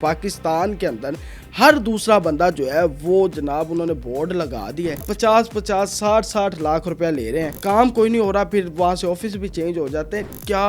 पाकिस्तान के अंदर हर दूसरा बंदा जो है वो जनाब उन्होंने बोर्ड लगा दिया है। 50-50 60-60 लाख रुपया ले रहे हैं, काम कोई नहीं हो रहा, फिर वहाँ से ऑफिस भी चेंज हो जाते हैं। क्या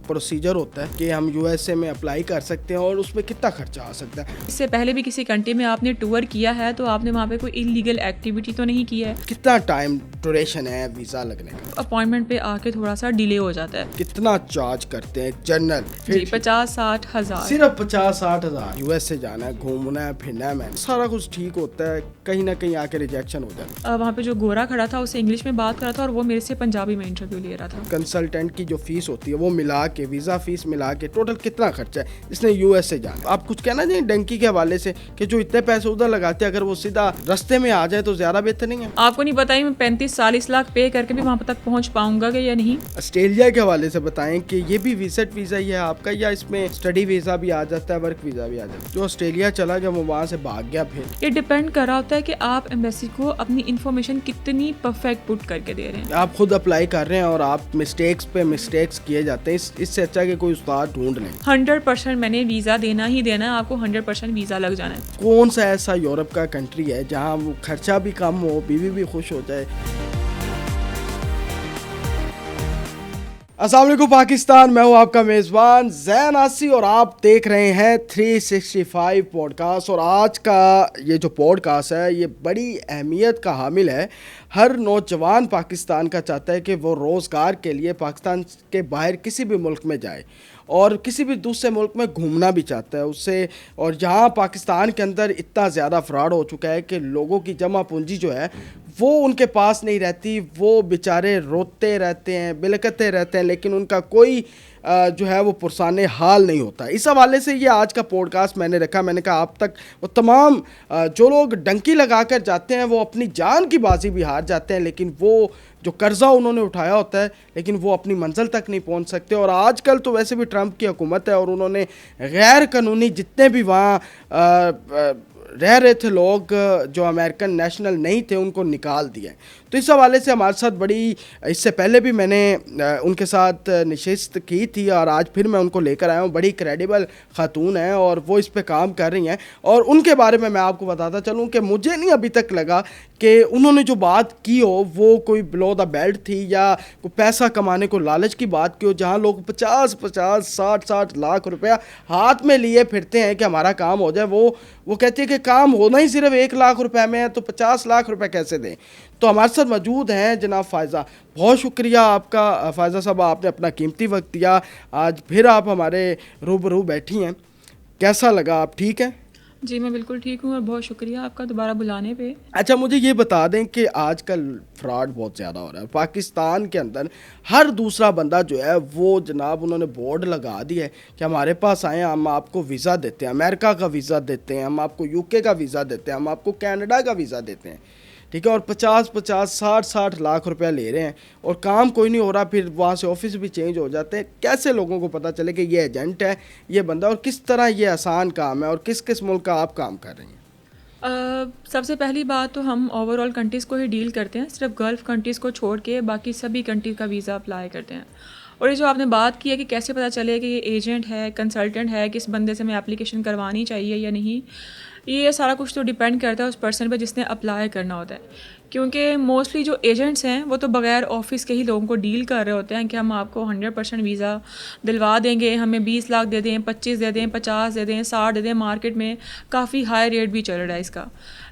प्रोसीजर होता है कि हम यूएसए में अप्लाई कर सकते हैं और उसमें कितना खर्चा आ सकता है? इससे पहले भी किसी कंट्री में आपने टूर किया है तो आपने वहाँ पे कोई इलीगल एक्टिविटी तो नहीं की है? कितना टाइम ड्यूरेशन है वीजा लगने का? अपॉइंटमेंट पे आके थोड़ा सा डिले हो जाता है। कितना चार्ज करते हैं जनरल? जी 50-60 हज़ार। सिर्फ 50-60 हज़ार। यूएसए जाना है, घूमना है, फिरना है, सारा कुछ ठीक होता है, कहीं ना कहीं आके रिजेक्शन हो जाता है। वहाँ पे जो गोरा खड़ा था उससे इंग्लिश में बात कर रहा था और वो मेरे से पंजाबी में इंटरव्यू ले रहा था। कंसल्टेंट की जो फीस होती है वो मिला के, वीजा फीस मिला के टोटल कितना खर्चा है इसने यूएसए जाना? आप कुछ कहना चाहिए डंकी के हवाले से कि जो इतने पैसे उधर लगाते हैं अगर वो सीधा रास्ते में आ जाए तो ज्यादा बेहतर नहीं है? आपको नहीं पता ही मैं 35-40 लाख पे करके भी वहाँ तक पहुँच पाऊंगा या नहीं? ऑस्ट्रेलिया के हवाले से बताएं कि ये भी विजिट वीजा ही है आपका या इसमें स्टडी वीजा भी आ जाता है, वर्क वीजा भी आ जाता है? जो ऑस्ट्रेलिया चला गया वो वहाँ से भाग गया, फिर ये डिपेंड कर रहा होता है कि आप एम्बेसी को अपनी इन्फॉर्मेशन कितनी परफेक्ट पुट करके दे रहे हैं। आप खुद अप्लाई कर रहे हैं और आप मिस्टेक्स पे मिस्टेक्स किए जाते हैं, इससे अच्छा कि कोई उस्ताद ढूंढ लें। 100% मैंने वीज़ा देना ही देना है, आपको 100% वीज़ा लग जाना है। कौन सा ऐसा यूरोप का कंट्री है जहाँ वो खर्चा भी कम हो, बीवी भी खुश हो जाए? अस्सलाम वालेकुम पाकिस्तान, मैं हूं आपका मेज़बान ज़ैन आसी और आप देख रहे हैं 365 पॉडकास्ट। और आज का ये जो पॉडकास्ट है ये बड़ी अहमियत का हामिल है। हर नौजवान पाकिस्तान का चाहता है कि वो रोज़गार के लिए पाकिस्तान के बाहर किसी भी मुल्क में जाए और किसी भी दूसरे मुल्क में घूमना भी चाहता है उससे। और यहाँ पाकिस्तान के अंदर इतना ज़्यादा फ्रॉड हो चुका है कि लोगों की जमा पूंजी जो है वो उनके पास नहीं रहती, वो बेचारे रोते रहते हैं, बिलकते रहते हैं, लेकिन उनका कोई जो है वो पुरसाने हाल नहीं होता। इस हवाले से ये आज का पॉडकास्ट मैंने रखा। मैंने कहा आप तक वो तमाम जो लोग डंकी लगा कर जाते हैं वो अपनी जान की बाजी भी हार जाते हैं, लेकिन वो जो कर्जा उन्होंने उठाया होता है लेकिन वो अपनी मंजिल तक नहीं पहुंच सकते। और आजकल तो वैसे भी ट्रंप की हुकूमत है और उन्होंने गैर कानूनी जितने भी वहाँ रह रहे थे लोग जो अमेरिकन नेशनल नहीं थे उनको निकाल दिया। तो इस हवाले से हमारे साथ बड़ी, इससे पहले भी मैंने उनके साथ नशिस्त की थी और आज फिर मैं उनको लेकर आया हूँ। बड़ी क्रेडिबल खातून हैं और वो इस पे काम कर रही हैं और उनके बारे में मैं आपको बताता चलूँ कि मुझे नहीं अभी तक लगा कि उन्होंने जो बात की हो वो कोई बिलो द बेल्ट थी या कोई पैसा कमाने को लालच की बात की हो, जहाँ लोग 50-50 60-60 लाख रुपया हाथ में लिए फिरते हैं कि हमारा काम हो जाए। वो कहती है कि काम होना ही सिर्फ 1 लाख रुपए में है तो 50 लाख रुपए कैसे दें? तो हमारे साथ मौजूद हैं जनाब फ़ायज़ा। बहुत शुक्रिया आपका फ़ायज़ा साहब, आपने अपना कीमती वक्त दिया, आज फिर आप हमारे रूबरू बैठी हैं। कैसा लगा, आप ठीक हैं? जी मैं बिल्कुल ठीक हूँ और बहुत शुक्रिया आपका दोबारा बुलाने पे। अच्छा मुझे ये बता दें कि आजकल फ्रॉड बहुत ज़्यादा हो रहा है पाकिस्तान के अंदर। हर दूसरा बंदा जो है वो जनाब उन्होंने बोर्ड लगा दिया है कि हमारे पास आए, हम आपको वीज़ा देते हैं, अमेरिका का वीज़ा देते हैं, हम आपको यूके का वीज़ा देते हैं, हम आपको कनाडा का वीज़ा देते हैं, ठीक है। और 50-50 60-60 लाख रुपया ले रहे हैं और काम कोई नहीं हो रहा, फिर वहाँ से ऑफिस भी चेंज हो जाते हैं। कैसे लोगों को पता चले कि ये एजेंट है, ये बंदा, और किस तरह ये आसान काम है और किस किस मुल्क का आप काम कर रही हैं? सबसे पहली बात तो हम ओवरऑल कंट्रीज़ को ही डील करते हैं, सिर्फ गल्फ़ कंट्रीज़ को छोड़ के बाकी सभी कंट्रीज़ का वीज़ा अप्लाई करते हैं। और ये जो आपने बात की है कि कैसे पता चले कि ये एजेंट है, कंसल्टेंट है, किस बंदे से मैं एप्लीकेशन करवानी चाहिए या नहीं, ये सारा कुछ तो डिपेंड करता है उस पर्सन पे जिसने अप्लाई करना होता है। क्योंकि मोस्टली जो एजेंट्स हैं वो तो बगैर ऑफिस के ही लोगों को डील कर रहे होते हैं कि हम आपको 100% वीज़ा दिलवा देंगे, हमें 20 लाख दे दें, 25 दे दें, 50 दे दें, 60 दे दें। मार्केट में काफ़ी हाई रेट भी चल रहा है इसका।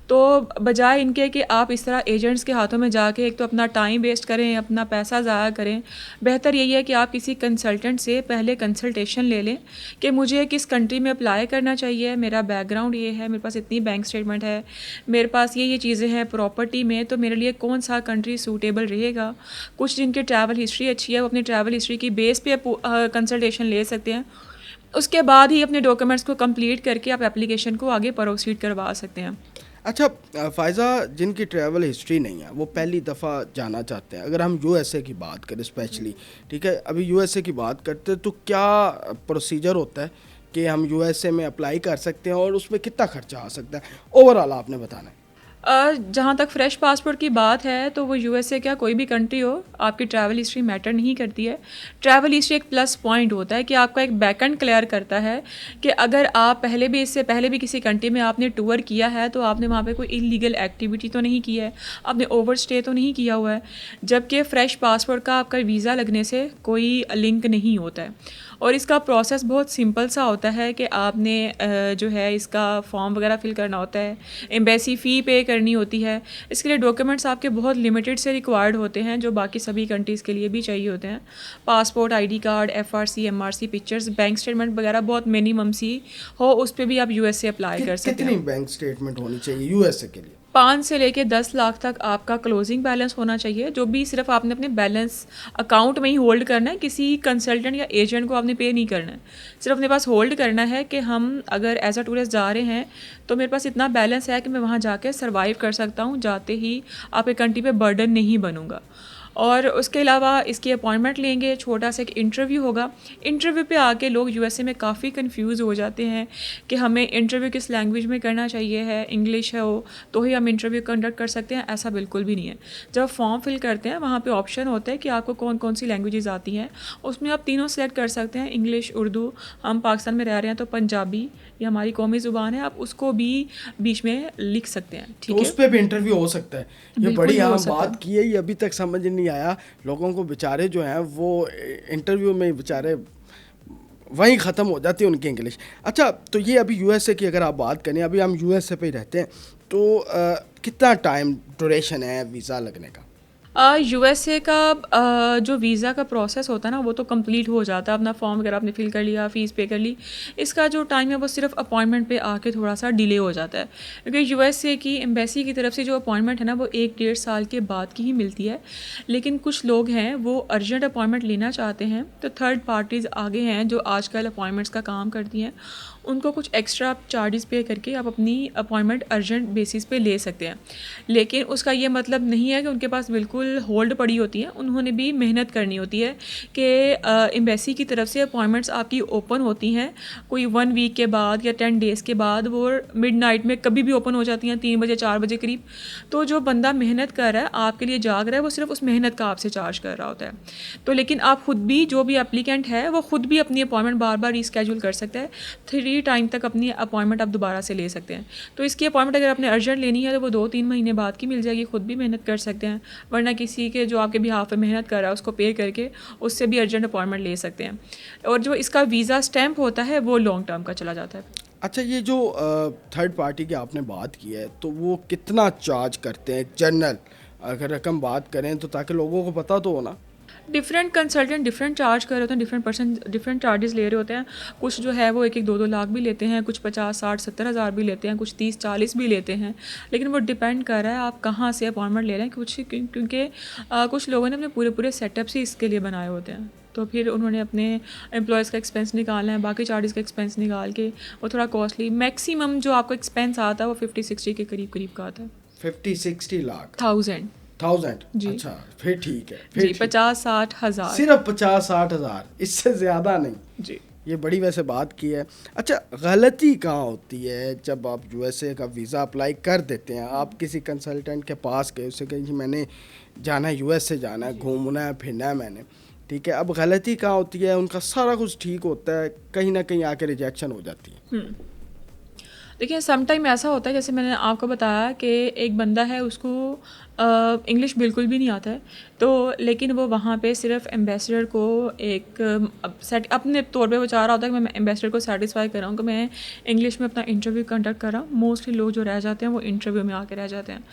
तो बजाय इनके कि आप इस तरह एजेंट्स के हाथों में जाके एक तो अपना टाइम वेस्ट करें, अपना पैसा ज़ाया करें, बेहतर यही है कि आप किसी कंसल्टेंट से पहले कंसल्टेशन ले लें कि मुझे किस कंट्री में अप्लाई करना चाहिए, मेरा बैकग्राउंड ये है, मेरे पास इतनी बैंक स्टेटमेंट है, मेरे पास ये चीज़ें हैं प्रॉपर्टी में, तो मेरे लिए कौन सा कंट्री सूटेबल रहेगा। कुछ जिनकी ट्रैवल हिस्ट्री अच्छी है वो अपनी ट्रैवल हिस्ट्री की बेस पे कंसल्टेशन ले सकते हैं। उसके बाद ही अपने डॉक्यूमेंट्स को कंप्लीट करके आप एप्लीकेशन को आगे प्रोसीड करवा सकते हैं। अच्छा फ़ायज़ा, जिनकी ट्रैवल हिस्ट्री नहीं है वो पहली दफ़ा जाना चाहते हैं, अगर हम यूएसए की बात करें स्पेशली, ठीक है, अभी यूएसए की बात करते हैं तो क्या प्रोसीजर होता है कि हम यूएसए में अप्लाई कर सकते हैं और उसमें कितना खर्चा आ सकता है ओवरऑल आपने बताना है? जहाँ तक फ्रेश पासपोर्ट की बात है तो वो यूएसए क्या कोई भी कंट्री हो, आपकी ट्रैवल हिस्ट्री मैटर नहीं करती है। ट्रैवल हिस्ट्री एक प्लस पॉइंट होता है कि आपका एक बैकएंड क्लियर करता है कि अगर आप इससे पहले भी किसी कंट्री में आपने टूर किया है तो आपने वहाँ पे कोई इलीगल एक्टिविटी तो नहीं की है, आपने ओवर स्टे तो नहीं किया हुआ है। जबकि फ़्रेश पासपोर्ट का आपका वीज़ा लगने से कोई लिंक नहीं होता है। और इसका प्रोसेस बहुत सिंपल सा होता है कि आपने जो है इसका फॉर्म वगैरह फिल करना होता है, एम्बेसी फ़ी पे करनी होती है। इसके लिए डॉक्यूमेंट्स आपके बहुत लिमिटेड से रिक्वायर्ड होते हैं जो बाकी सभी कंट्रीज़ के लिए भी चाहिए होते हैं। Passport, ID card, FRC, MRC pictures, bank statement वगैरह बहुत मिनिमम सी हो, उस पर भी आप यूएसए अप्लाई कर सकते हैं। कितनी बैंक स्टेटमेंट होनी चाहिए यूएसए के लिए? 5 से लेके 10 लाख तक आपका क्लोजिंग बैलेंस होना चाहिए, जो भी सिर्फ आपने अपने बैलेंस अकाउंट में ही होल्ड करना है, किसी कंसल्टेंट या एजेंट को आपने पे नहीं करना है। सिर्फ अपने पास होल्ड करना है कि हम अगर एज अ टूरिस्ट जा रहे हैं तो मेरे पास इतना बैलेंस है कि मैं वहाँ जाके सर्वाइव कर सकता हूँ, जाते ही आपके कंट्री पे बर्डन नहीं बनूँगा। और उसके अलावा इसकी अपॉइंटमेंट लेंगे, छोटा सा एक इंटरव्यू होगा। इंटरव्यू पे आके लोग यूएसए में काफ़ी कंफ्यूज हो जाते हैं कि हमें इंटरव्यू किस लैंग्वेज में करना चाहिए है, इंग्लिश है हो तो ही हम इंटरव्यू कंडक्ट कर सकते हैं, ऐसा बिल्कुल भी नहीं है। जब फॉर्म फिल करते हैं वहाँ पे ऑप्शन होता है कि आपको कौन कौन सी लैंग्वेजेस आती हैं, उसमें आप तीनों सेलेक्ट कर सकते हैं, इंग्लिश, उर्दू। हम पाकिस्तान में रह रहे हैं तो पंजाबी, ये हमारी कौमी ज़ुबान है, आप उसको भी बीच में लिख सकते हैं। ठीक तो है, उस पर भी इंटरव्यू हो सकता है। ये बिल्कुल बड़ी हो आम सकता बात की है, ये अभी तक समझ नहीं आया लोगों को। बेचारे जो हैं वो इंटरव्यू में बेचारे वहीं ख़त्म हो जाती है उनकी इंग्लिश। अच्छा, तो ये अभी यूएसए की अगर आप बात करें, अभी हम यूएसए पे ही रहते हैं, तो कितना टाइम ड्यूरेशन है वीज़ा लगने का? यूएसए का जो वीज़ा का प्रोसेस होता है ना वो तो कंप्लीट हो जाता है। अपना फॉर्म वगैरह आपने फिल कर लिया, फ़ीस पे कर ली। इसका जो टाइम है वो सिर्फ अपॉइंटमेंट पे आके थोड़ा सा डिले हो जाता है, क्योंकि यूएसए की एम्बेसी की तरफ से जो अपॉइंटमेंट है ना वो 1-1.5 साल के बाद की ही मिलती है। लेकिन कुछ लोग हैं वो अर्जेंट अपॉइंटमेंट लेना चाहते हैं, तो थर्ड पार्टीज़ आगे हैं जो आजकल अपॉइंटमेंट्स का काम करती हैं, उनको कुछ एक्स्ट्रा चार्जेस पे करके आप अपनी अपॉइंटमेंट अर्जेंट बेसिस पे ले सकते हैं। लेकिन उसका ये मतलब नहीं है कि उनके पास बिल्कुल होल्ड पड़ी होती है, उन्होंने भी मेहनत करनी होती है कि एम्बेसी की तरफ से अपॉइंटमेंट्स आपकी ओपन होती हैं कोई 1 वीक के बाद या 10 डेज़ के बाद, वो मिडनाइट में कभी भी ओपन हो जाती हैं, 3 बजे 4 बजे करीब। तो जो बंदा मेहनत कर रहा है, आपके लिए जाग रहा है, वो सिर्फ उस मेहनत का आपसे चार्ज कर रहा होता है। तो लेकिन आप खुद भी, जो भी एप्लीकेंट है वो खुद भी अपनी अपॉइंटमेंट बार बार रीस्केड्यूल कर सकता है। 3 टाइम तक अपनी अपॉइंटमेंट आप दोबारा से ले सकते हैं। तो इसकी अपॉइंटमेंट अगर आपने अर्जेंट लेनी है तो वो 2-3 महीने बाद की मिल जाएगी, खुद भी मेहनत कर सकते हैं। वरना किसी के जो आपके बिहाफ पे मेहनत कर रहा है उसको पे करके उससे भी अर्जेंट अपॉइंटमेंट ले सकते हैं। और जो इसका वीज़ा स्टैम्प होता है वो लॉन्ग टर्म का चला जाता है। अच्छा, ये जो थर्ड पार्टी की आपने बात की है, तो वो कितना चार्ज करते हैं जनरल, अगर रकम बात करें तो, ताकि लोगों को पता तो हो ना? डिफरेंट कंसल्टेंट डिफरेंट चार्ज कर रहे होते हैं, डिफरेंट पर्सन डिफरेंट चार्जेस ले रहे होते हैं। कुछ जो है वो 1-2 लाख भी लेते हैं, कुछ 50-60-70 हज़ार भी लेते हैं, कुछ 30-40 भी लेते हैं। लेकिन वो डिपेंड कर रहा है आप कहाँ से अपॉइंटमेंट ले रहे हैं। क्योंकि कुछ लोगों ने अपने पूरे सेटअप से इसके लिए बनाए होते हैं, तो फिर उन्होंने अपने एम्प्लॉयज़ का एक्सपेंस निकालना है, बाकी चार्जेस का एक्सपेंस निकाल के वो थोड़ा कॉस्टली, मैक्सिमम जो आपको एक्सपेंस आता है वो 50-60 के करीब का आता है। 50-60 लाख? 1000 जी। अच्छा, फिर ठीक है, जी, 50-60 हज़ार, सिर्फ 50-60 हज़ार, इससे ज़्यादा नहीं जी। ये बड़ी वैसे बात की है। अच्छा, गलती कहाँ होती है जब आप यूएसए का वीज़ा अप्लाई कर देते हैं? आप किसी कंसल्टेंट के पास गए, उससे कहीं मैंने जाना है, यूएसए जाना है, घूमना है, फिरना है मैंने, ठीक है, अब गलती कहाँ होती है? उनका सारा कुछ ठीक होता है, कहीं ना कहीं आके रिजेक्शन हो जाती है। देखिए, सम टाइम ऐसा होता है, जैसे मैंने आपको बताया कि एक बंदा है उसको इंग्लिश बिल्कुल भी नहीं आता है, तो लेकिन वो वहाँ पे सिर्फ एम्बेसडर को एक सेट अपने तौर पे वो चाह रहा होता है कि मैं एम्बेसडर को सेटिस्फाई कर रहा हूँ कि मैं इंग्लिश में अपना इंटरव्यू कंडक्ट कर रहा हूँ। मोस्टली लोग जो रह जाते हैं वो इंटरव्यू में आके रह जाते हैं।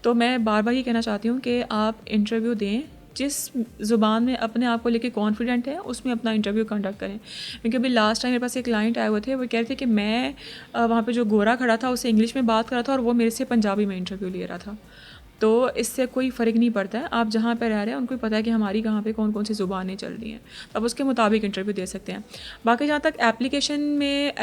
तो मैं बार बार ये कहना चाहती हूँ कि आप इंटरव्यू दें, जिस ज़ुबान में अपने आप को लेके कॉन्फिडेंट है उसमें अपना इंटरव्यू कंडक्ट करें। क्योंकि अभी लास्ट टाइम मेरे पास एक क्लाइंट आए हुए थे, वो कह रहे थे कि मैं वहाँ पे जो गोरा खड़ा था उससे इंग्लिश में बात कर रहा था और वो मेरे से पंजाबी में इंटरव्यू ले रहा था। तो इससे कोई फ़र्क नहीं पड़ता है, आप जहाँ पे रह रहे हैं उनको भी पता है कि हमारी कहाँ पे कौन कौन सी ज़ुबानें चल रही हैं, अब उसके मुताबिक इंटरव्यू दे सकते हैं। बाकी जहाँ तक एप्लीकेशन में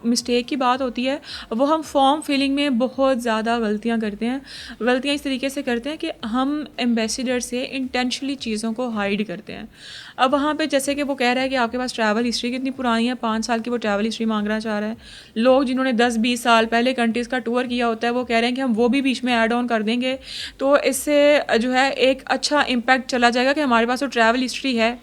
मिस्टेक की बात होती है, वो हम फॉर्म फिलिंग में बहुत ज़्यादा गलतियाँ करते हैं। गलतियाँ इस तरीके से करते हैं कि हम एम्बेसडर से इंटेंशनली चीज़ों को हाइड करते हैं। अब वहाँ पे जैसे कि वो कह रहा है कि आपके पास ट्रैवल हिस्ट्री कितनी पुरानी है, 5 साल की वो ट्रैवल हिस्ट्री मांगना चाह रहा है। लोग जिन्होंने 10-20 साल पहले कंट्रीज़ का टूर किया होता है वो कह रहे हैं कि हम वो भी बीच में ऐड ऑन कर देंगे, तो इससे जो है एक अच्छा इम्पैक्ट चला जाएगा कि हमारे पास वो ट्रैवल हिस्ट्री है।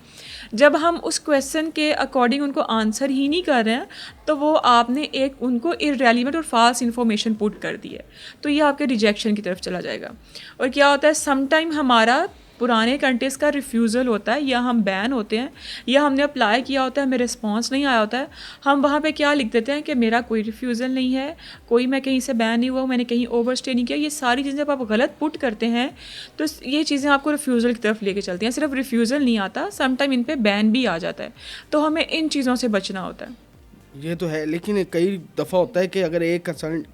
जब हम उस क्वेश्चन के अकॉर्डिंग उनको आंसर ही नहीं कर रहे हैं, तो वो आपने एक उनको इररेलेवेंट और फाल्स इन्फॉर्मेशन पुट कर दी है, तो ये आपके रिजेक्शन की तरफ चला जाएगा। और क्या होता है, समटाइम हमारा पुराने कंट्रीज़ का रिफ्यूज़ल होता है, या हम बैन होते हैं, या हमने अप्लाई किया होता है, हमें रिस्पांस नहीं आया होता है, हम वहाँ पे क्या लिख देते हैं कि मेरा कोई रिफ्यूज़ल नहीं है, कोई मैं कहीं से बैन नहीं हुआ, मैंने कहीं ओवरस्टे नहीं किया। ये सारी चीज़ें जब आप गलत पुट करते हैं तो ये चीज़ें आपको रिफ्यूज़ल की तरफ लेके चलती हैं। सिर्फ रिफ्यूज़ल नहीं आता, समटाइम इन पर बैन भी आ जाता है, तो हमें इन चीज़ों से बचना होता है। ये तो है, लेकिन कई दफ़ा होता है कि अगर एक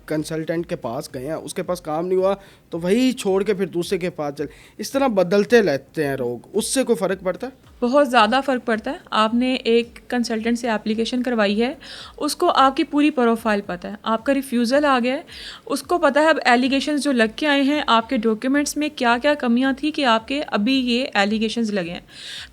कंसल्टेंट के पास गए हैं, उसके पास काम नहीं हुआ, तो वही छोड़ के फिर दूसरे के पास चल, इस तरह बदलते रहते हैं लोग, उससे कोई फ़र्क पड़ता है? बहुत ज़्यादा फ़र्क पड़ता है। आपने एक कंसल्टेंट से एप्लीकेशन करवाई है, उसको आपकी पूरी प्रोफाइल पता है, आपका रिफ्यूज़ल आ गया है, उसको पता है अब एलिगेशंस जो लग के आए हैं, आपके डॉक्यूमेंट्स में क्या क्या कमियां थी कि आपके अभी ये एलिगेशंस लगे हैं।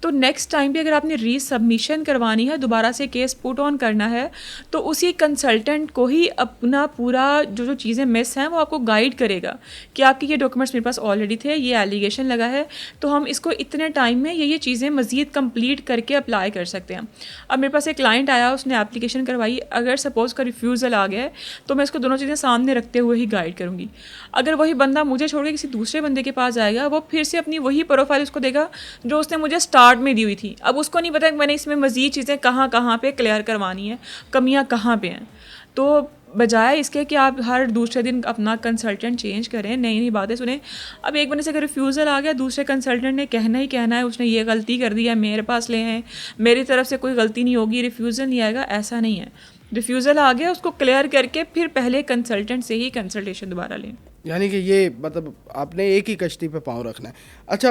तो नेक्स्ट टाइम भी अगर आपने रीसबमिशन करवानी है, दोबारा से केस पुट ऑन करना है, तो उसी कंसल्टेंट को ही अपना पूरा जो जो चीज़ें मिस हैं वो आपको गाइड करेगा कि आपके ये डॉक्यूमेंट्स मेरे पास ऑलरेडी थे, ये एलिगेशन लगा है, तो हम इसको इतने टाइम में ये चीज़ें मज़ीद कंप्लीट करके अप्लाई कर सकते हैं। अब मेरे पास एक क्लाइंट आया, उसने एप्लीकेशन करवाई, अगर सपोज़ का रिफ्यूज़ल आ गया है, तो मैं इसको दोनों चीज़ें सामने रखते हुए ही गाइड करूँगी। अगर वही बंदा मुझे छोड़ के किसी दूसरे बंदे के पास जाएगा, वो फिर से अपनी वही प्रोफाइल उसको देगा जो उसने मुझे स्टार्ट में दी हुई थी। अब उसको नहीं पता कि मैंने इसमें मज़ीद चीज़ें कहाँ कहाँ पे क्लियर करवानी है, कमियाँ कहाँ पे हैं। तो बजाय इसके कि आप हर दूसरे दिन अपना कंसल्टेंट चेंज करें, नई नई बातें सुने। अब एक बंदे से अगर रिफ्यूज़ल आ गया, दूसरे कंसल्टेंट ने कहना ही कहना है उसने ये गलती कर दी है, मेरे पास ले हैं, मेरी तरफ से कोई गलती नहीं होगी, रिफ्यूज़ल नहीं आएगा, ऐसा नहीं है। रिफ्यूज़ल आ गया, उसको क्लियर करके फिर पहले कंसल्टेंट से ही कंसल्टेशन दोबारा लें। यानी कि ये मतलब आपने एक ही कश्ती पे पाँव रखना है। अच्छा,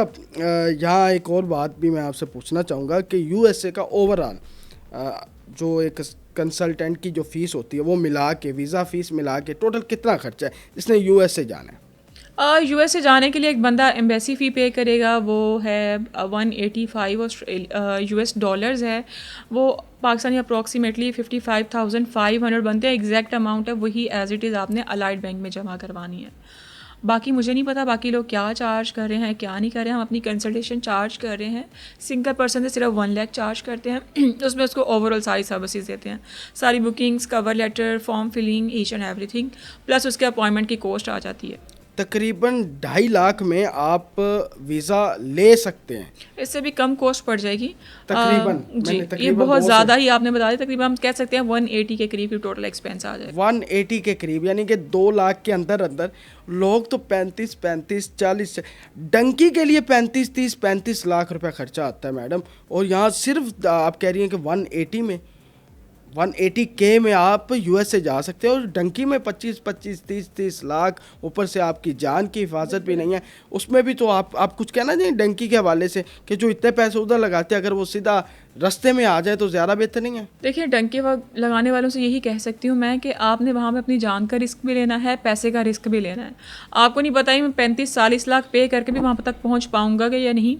यहाँ एक और बात भी मैं आपसे पूछना चाहूँगा कि यूएसए का ओवरऑल जो एक कंसल्टेंट की जो फ़ीस होती है वो मिला के, वीज़ा फ़ीस मिला के टोटल कितना खर्चा है जिसने यूएसए जाना है? यूएसए जाने के लिए एक बंदा एम्बेसी फ़ी पे करेगा, वो है 185 यूएस डॉलर्स है, वो पाकिस्तानी अप्रॉक्सीमेटली 55,500 बनते हैं। एग्जैक्ट अमाउंट है वही एज इट इज़ आपने अलाइड बैंक में जमा करवानी है। बाकी मुझे नहीं पता बाकी लोग क्या चार्ज कर रहे हैं, क्या नहीं कर रहे हैं। हम अपनी कंसल्टेशन चार्ज कर रहे हैं, सिंगल पर्सन से सिर्फ 1 लाख चार्ज करते हैं। उसमें उसको ओवरऑल सारी सर्विसेज देते हैं, सारी bookings, cover letter, form filling, each and everything, plus उसके अपॉइंटमेंट की कॉस्ट आ जाती है। तकरीबन 2.5 लाख में आप वीज़ा ले सकते हैं। इससे भी कम कॉस्ट पड़ जाएगी तकरीबन जी, ये बहुत ज़्यादा ही आपने बता दिया। तकरीबन हम कह सकते हैं 180 के करीब टोटल एक्सपेंस आ जाए। 180 के करीब, यानी कि 2 लाख के अंदर अंदर। लोग तो 35, 40 डंकी के लिए 35 लाख रुपए खर्चा आता है मैडम, और यहाँ सिर्फ आप कह रही हैं कि 180 में 180K में आप यूएसए जा सकते हैं, और डंकी में 25, 30 लाख, ऊपर से आपकी जान की हिफाजत भी नहीं है। उसमें भी तो आप कुछ कहना चाहिए डंकी के हवाले से कि जो इतने पैसे उधर लगाते हैं, अगर वो सीधा रास्ते में आ जाए तो ज़्यादा बेहतर नहीं है? देखिए, डंकी लगाने वालों से यही कह सकती हूँ मैं कि आपने वहाँ पे अपनी जान का रिस्क भी लेना है, पैसे का रिस्क भी लेना है। आपको नहीं पता ही मैं 35-40 लाख पे करके भी वहाँ तक पहुँच पाऊँगा कि या नहीं।